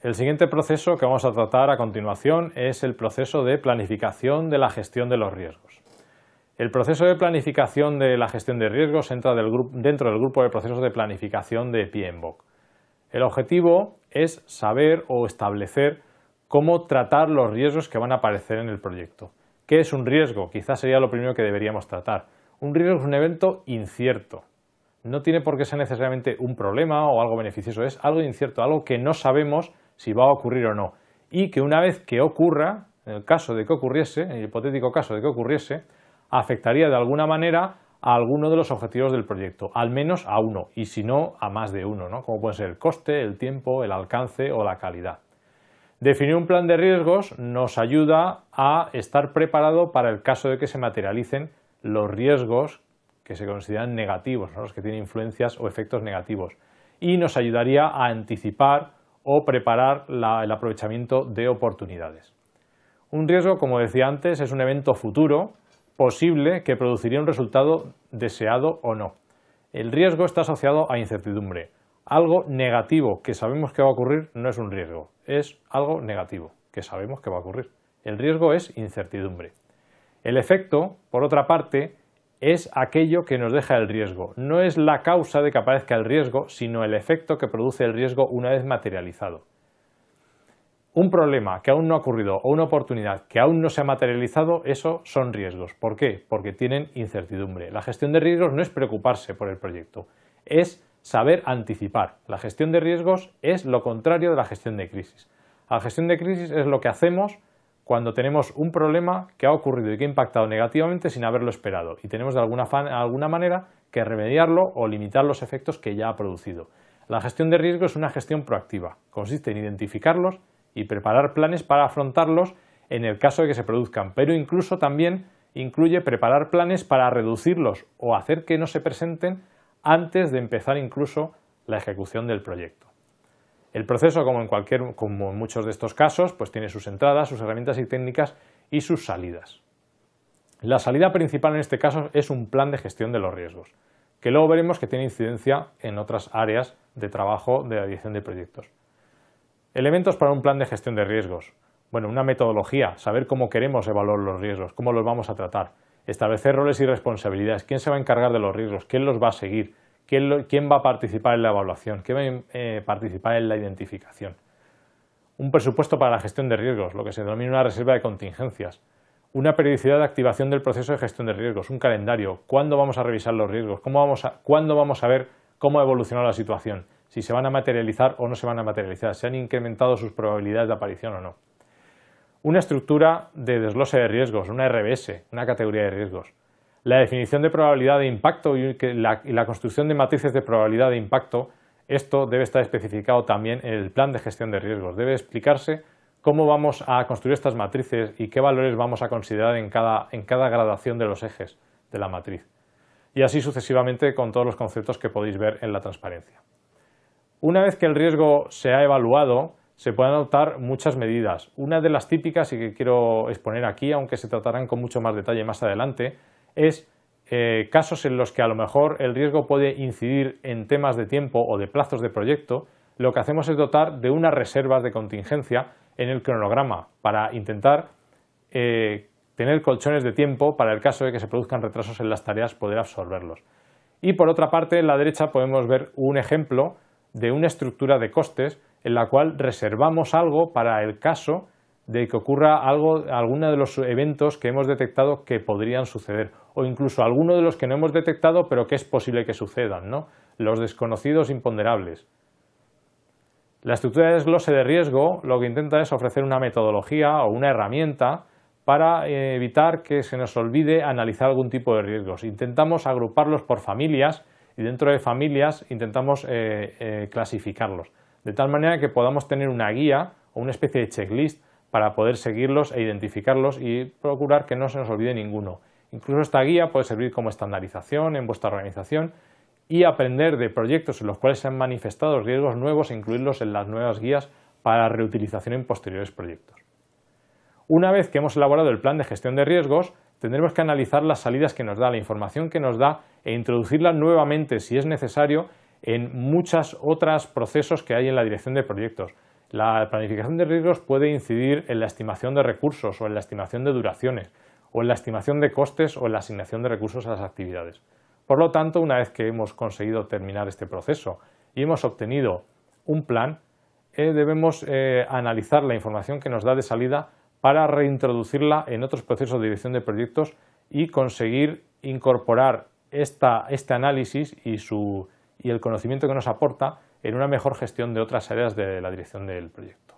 El siguiente proceso que vamos a tratar a continuación es el proceso de planificación de la gestión de los riesgos. El proceso de planificación de la gestión de riesgos entra dentro del grupo de procesos de planificación de PMBOK. El objetivo es saber o establecer cómo tratar los riesgos que van a aparecer en el proyecto. ¿Qué es un riesgo? Quizás sería lo primero que deberíamos tratar. Un riesgo es un evento incierto. No tiene por qué ser necesariamente un problema o algo beneficioso, es algo incierto, algo que no sabemos si va a ocurrir o no. Y que una vez que ocurra, en el caso de que ocurriese, en el hipotético caso de que ocurriese, afectaría de alguna manera a alguno de los objetivos del proyecto, al menos a uno, y si no, a más de uno, ¿no? Como pueden ser el coste, el tiempo, el alcance o la calidad. Definir un plan de riesgos nos ayuda a estar preparado para el caso de que se materialicen los riesgos que se consideran negativos, ¿no? Los que tienen influencias o efectos negativos, y nos ayudaría a anticipar o preparar el aprovechamiento de oportunidades. Un riesgo, como decía antes, es un evento futuro posible que produciría un resultado deseado o no. El riesgo está asociado a incertidumbre. Algo negativo que sabemos que va a ocurrir no es un riesgo, es algo negativo que sabemos que va a ocurrir. El riesgo es incertidumbre. El efecto, por otra parte, es aquello que nos deja el riesgo. No es la causa de que aparezca el riesgo, sino el efecto que produce el riesgo una vez materializado. Un problema que aún no ha ocurrido o una oportunidad que aún no se ha materializado, eso son riesgos. ¿Por qué? Porque tienen incertidumbre. La gestión de riesgos no es preocuparse por el proyecto, es saber anticipar. La gestión de riesgos es lo contrario de la gestión de crisis. La gestión de crisis es lo que hacemos cuando tenemos un problema que ha ocurrido y que ha impactado negativamente sin haberlo esperado y tenemos de alguna manera que remediarlo o limitar los efectos que ya ha producido. La gestión de riesgo es una gestión proactiva. Consiste en identificarlos y preparar planes para afrontarlos en el caso de que se produzcan, pero incluso también incluye preparar planes para reducirlos o hacer que no se presenten antes de empezar incluso la ejecución del proyecto. El proceso, como en muchos de estos casos, pues tiene sus entradas, sus herramientas y técnicas y sus salidas. La salida principal en este caso es un plan de gestión de los riesgos, que luego veremos que tiene incidencia en otras áreas de trabajo de la dirección de proyectos. Elementos para un plan de gestión de riesgos. Bueno, una metodología, saber cómo queremos evaluar los riesgos, cómo los vamos a tratar, establecer roles y responsabilidades, quién se va a encargar de los riesgos, quién los va a seguir, quién va a participar en la evaluación, quién va a participar en la identificación. Un presupuesto para la gestión de riesgos, lo que se denomina una reserva de contingencias. Una periodicidad de activación del proceso de gestión de riesgos, un calendario, cuándo vamos a revisar los riesgos, cuándo vamos a ver cómo ha evolucionado la situación, si se van a materializar o no se van a materializar, si han incrementado sus probabilidades de aparición o no. Una estructura de desglose de riesgos, una RBS, una categoría de riesgos. La definición de probabilidad de impacto y la construcción de matrices de probabilidad de impacto, esto debe estar especificado también en el plan de gestión de riesgos. Debe explicarse cómo vamos a construir estas matrices y qué valores vamos a considerar en cada gradación de los ejes de la matriz. Y así sucesivamente con todos los conceptos que podéis ver en la transparencia. Una vez que el riesgo se ha evaluado, se pueden adoptar muchas medidas. Una de las típicas y que quiero exponer aquí, aunque se tratarán con mucho más detalle más adelante, es casos en los que a lo mejor el riesgo puede incidir en temas de tiempo o de plazos de proyecto. Lo que hacemos es dotar de unas reservas de contingencia en el cronograma para intentar tener colchones de tiempo para el caso de que se produzcan retrasos en las tareas, poder absorberlos. Y por otra parte, en la derecha podemos ver un ejemplo de una estructura de costes en la cual reservamos algo para el caso de que ocurra alguno de los eventos que hemos detectado que podrían suceder, o incluso alguno de los que no hemos detectado pero que es posible que sucedan, ¿no? Los desconocidos imponderables. La estructura de desglose de riesgo lo que intenta es ofrecer una metodología o una herramienta para evitar que se nos olvide analizar algún tipo de riesgos. Intentamos agruparlos por familias y dentro de familias intentamos clasificarlos, de tal manera que podamos tener una guía o una especie de checklist para poder seguirlos e identificarlos y procurar que no se nos olvide ninguno. Incluso esta guía puede servir como estandarización en vuestra organización y aprender de proyectos en los cuales se han manifestado riesgos nuevos e incluirlos en las nuevas guías para reutilización en posteriores proyectos. Una vez que hemos elaborado el plan de gestión de riesgos, tendremos que analizar las salidas que nos da, la información que nos da e introducirla nuevamente, si es necesario, en muchos otros procesos que hay en la dirección de proyectos. La planificación de riesgos puede incidir en la estimación de recursos o en la estimación de duraciones o en la estimación de costes o en la asignación de recursos a las actividades. Por lo tanto, una vez que hemos conseguido terminar este proceso y hemos obtenido un plan, debemos analizar la información que nos da de salida para reintroducirla en otros procesos de dirección de proyectos y conseguir incorporar este análisis y el conocimiento que nos aporta en una mejor gestión de otras áreas de la dirección del proyecto.